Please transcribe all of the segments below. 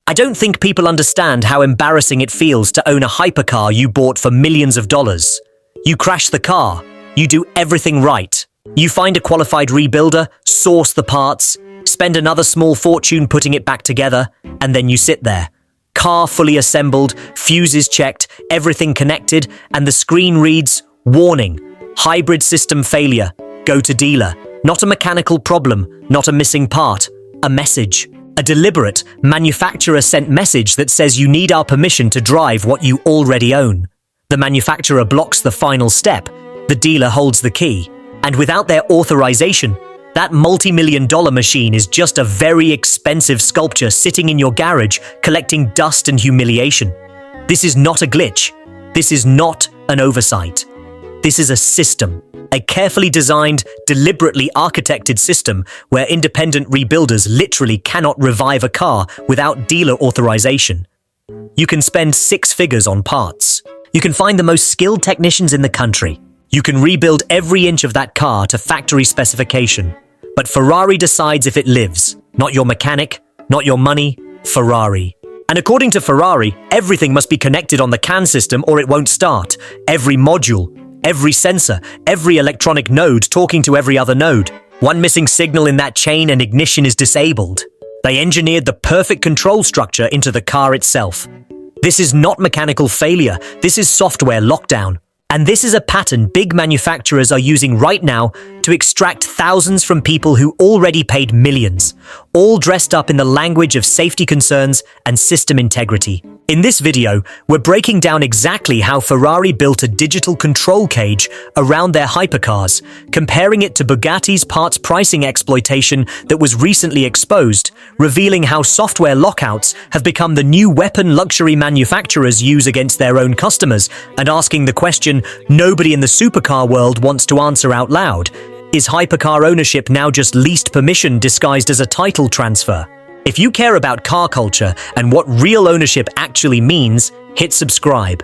I don't think people understand how embarrassing it feels to own a hypercar you bought for millions of dollars. You crash the car, you do everything right. You find a qualified rebuilder, source the parts, spend another small fortune putting it back together, and then you sit there. Car fully assembled, fuses checked, everything connected, and the screen reads, "Warning, hybrid system failure, go to dealer." Not a mechanical problem, not a missing part, a message. A deliberate, manufacturer-sent message that says you need our permission to drive what you already own. The manufacturer blocks the final step, the dealer holds the key, and without their authorization, that multi-million-dollar machine is just a very expensive sculpture sitting in your garage collecting dust and humiliation. This is not a glitch. This is not an oversight. This is a system. A carefully designed, deliberately architected system where independent rebuilders literally cannot revive a car without dealer authorization. You can spend 6 figures on parts. You can find the most skilled technicians in the country. You can rebuild every inch of that car to factory specification. But Ferrari decides if it lives. Not your mechanic, not your money, Ferrari. And according to Ferrari, everything must be connected on the CAN system or it won't start. Every module, every sensor, every electronic node talking to every other node. One missing signal in that chain and ignition is disabled. They engineered the perfect control structure into the car itself. This is not mechanical failure, this is software lockdown. And this is a pattern big manufacturers are using right now to extract thousands from people who already paid millions, all dressed up in the language of safety concerns and system integrity. In this video, we're breaking down exactly how Ferrari built a digital control cage around their hypercars, comparing it to Bugatti's parts pricing exploitation that was recently exposed, revealing how software lockouts have become the new weapon luxury manufacturers use against their own customers, and asking the question nobody in the supercar world wants to answer out loud. Is hypercar ownership now just leased permission disguised as a title transfer? If you care about car culture and what real ownership actually means, hit subscribe.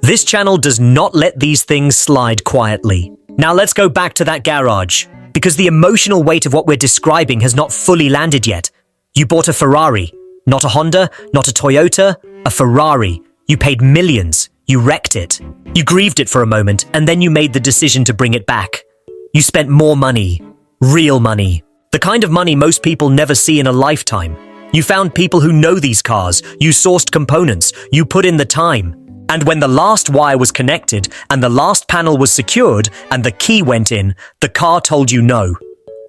This channel does not let these things slide quietly. Now let's go back to that garage, because the emotional weight of what we're describing has not fully landed yet. You bought a Ferrari, not a Honda, not a Toyota, a Ferrari. You paid millions. You wrecked it. You grieved it for a moment, and then you made the decision to bring it back. You spent more money. Real money. The kind of money most people never see in a lifetime. You found people who know these cars, you sourced components, you put in the time. And when the last wire was connected, and the last panel was secured, and the key went in, the car told you no.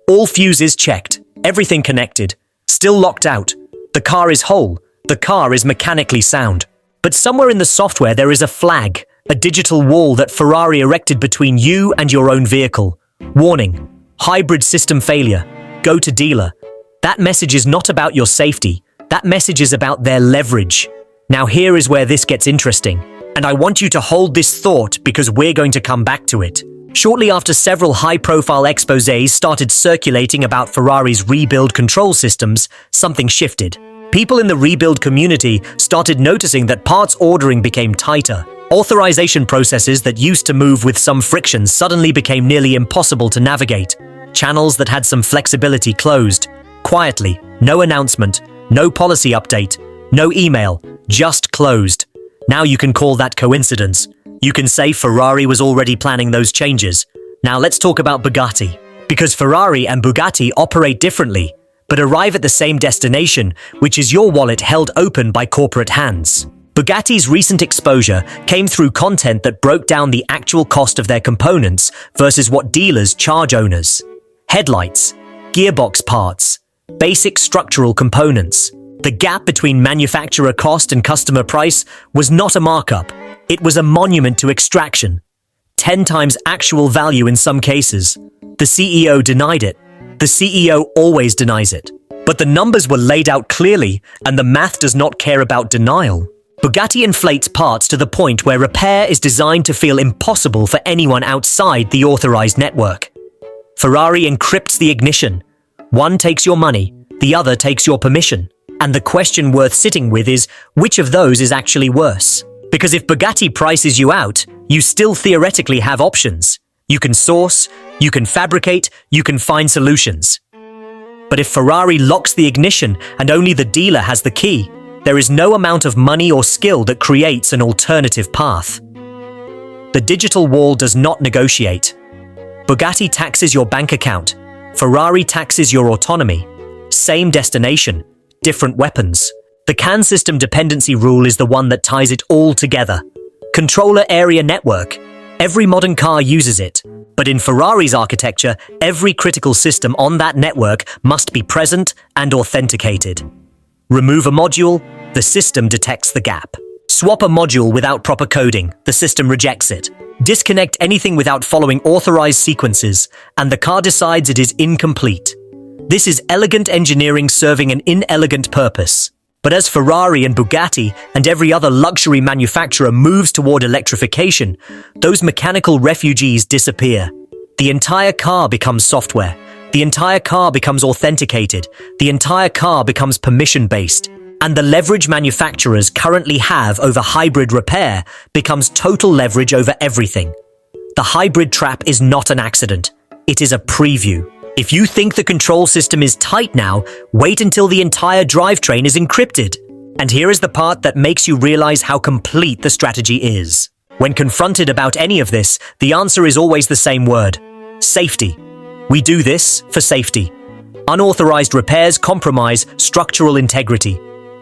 All fuses checked, everything connected, still locked out. The car is whole, the car is mechanically sound. But somewhere in the software there is a flag, a digital wall that Ferrari erected between you and your own vehicle. Warning, hybrid system failure. Go to dealer. That message is not about your safety. That message is about their leverage. Now here is where this gets interesting. And I want you to hold this thought because we're going to come back to it. Shortly after several high-profile exposés started circulating about Ferrari's rebuild control systems, something shifted. People in the rebuild community started noticing that parts ordering became tighter. Authorization processes that used to move with some friction suddenly became nearly impossible to navigate. Channels that had some flexibility closed. Quietly, no announcement, no policy update, no email, just closed. Now you can call that coincidence. You can say Ferrari was already planning those changes. Now let's talk about Bugatti. Because Ferrari and Bugatti operate differently, but arrive at the same destination, which is your wallet held open by corporate hands. Bugatti's recent exposure came through content that broke down the actual cost of their components versus what dealers charge owners. Headlights, gearbox parts, basic structural components. The gap between manufacturer cost and customer price was not a markup. It was a monument to extraction. 10 times actual value in some cases. The CEO denied it. The CEO always denies it. But the numbers were laid out clearly, and the math does not care about denial. Bugatti inflates parts to the point where repair is designed to feel impossible for anyone outside the authorized network. Ferrari encrypts the ignition. One takes your money, the other takes your permission. And the question worth sitting with is, which of those is actually worse? Because if Bugatti prices you out, you still theoretically have options. You can source, you can fabricate, you can find solutions. But if Ferrari locks the ignition and only the dealer has the key, There is no amount of money or skill that creates an alternative path. The digital wall does not negotiate. Bugatti taxes your bank account. Ferrari taxes your autonomy. Same destination, different weapons. The CAN system dependency rule is the one that ties it all together. Controller area network. Every modern car uses it. But in Ferrari's architecture, every critical system on that network must be present and authenticated. Remove a module, the system detects the gap. Swap a module without proper coding, the system rejects it. Disconnect anything without following authorized sequences, and the car decides it is incomplete. This is elegant engineering serving an inelegant purpose. But as Ferrari and Bugatti and every other luxury manufacturer moves toward electrification, those mechanical refugees disappear. The entire car becomes software. The entire car becomes authenticated. The entire car becomes permission-based. And the leverage manufacturers currently have over hybrid repair becomes total leverage over everything. The hybrid trap is not an accident. It is a preview. If you think the control system is tight now, wait until the entire drivetrain is encrypted. And here is the part that makes you realize how complete the strategy is. When confronted about any of this, the answer is always the same word: safety. We do this for safety. Unauthorized repairs compromise structural integrity.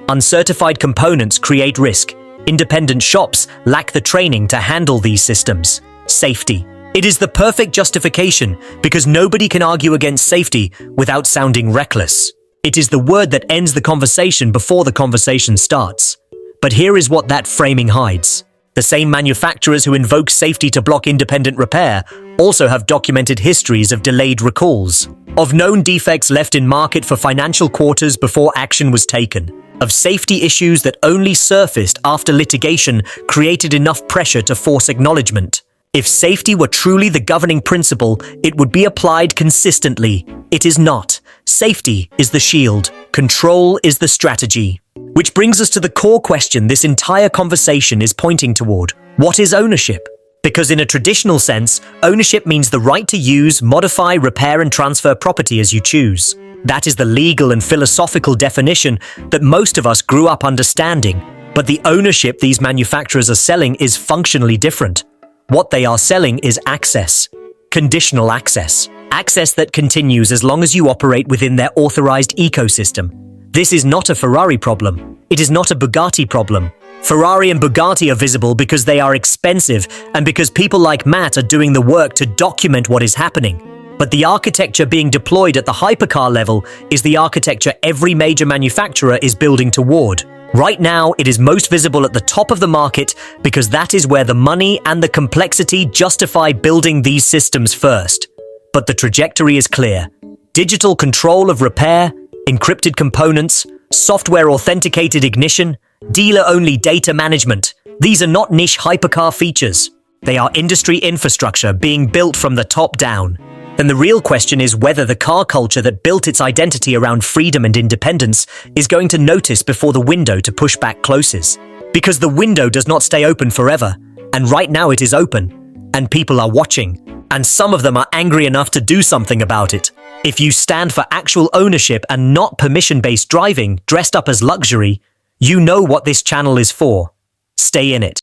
Uncertified components create risk. Independent shops lack the training to handle these systems. Safety. It is the perfect justification because nobody can argue against safety without sounding reckless. It is the word that ends the conversation before the conversation starts. But here is what that framing hides. The same manufacturers who invoke safety to block independent repair also have documented histories of delayed recalls, of known defects left in market for financial quarters before action was taken, of safety issues that only surfaced after litigation created enough pressure to force acknowledgement. If safety were truly the governing principle, it would be applied consistently. It is not. Safety is the shield. Control is the strategy. Which brings us to the core question this entire conversation is pointing toward. What is ownership? Because in a traditional sense, ownership means the right to use, modify, repair, and transfer property as you choose. That is the legal and philosophical definition that most of us grew up understanding. But the ownership these manufacturers are selling is functionally different. What they are selling is access. Conditional access. Access that continues as long as you operate within their authorized ecosystem. This is not a Ferrari problem. It is not a Bugatti problem. Ferrari and Bugatti are visible because they are expensive and because people like Matt are doing the work to document what is happening. But the architecture being deployed at the hypercar level is the architecture every major manufacturer is building toward. Right now, it is most visible at the top of the market because that is where the money and the complexity justify building these systems first. But the trajectory is clear. Digital control of repair, encrypted components, software-authenticated ignition, dealer-only data management. These are not niche hypercar features. They are industry infrastructure being built from the top down. Then the real question is whether the car culture that built its identity around freedom and independence is going to notice before the window to push back closes. Because the window does not stay open forever, and right now it is open, and people are watching, and some of them are angry enough to do something about it. If you stand for actual ownership and not permission-based driving dressed up as luxury, you know what this channel is for. Stay in it.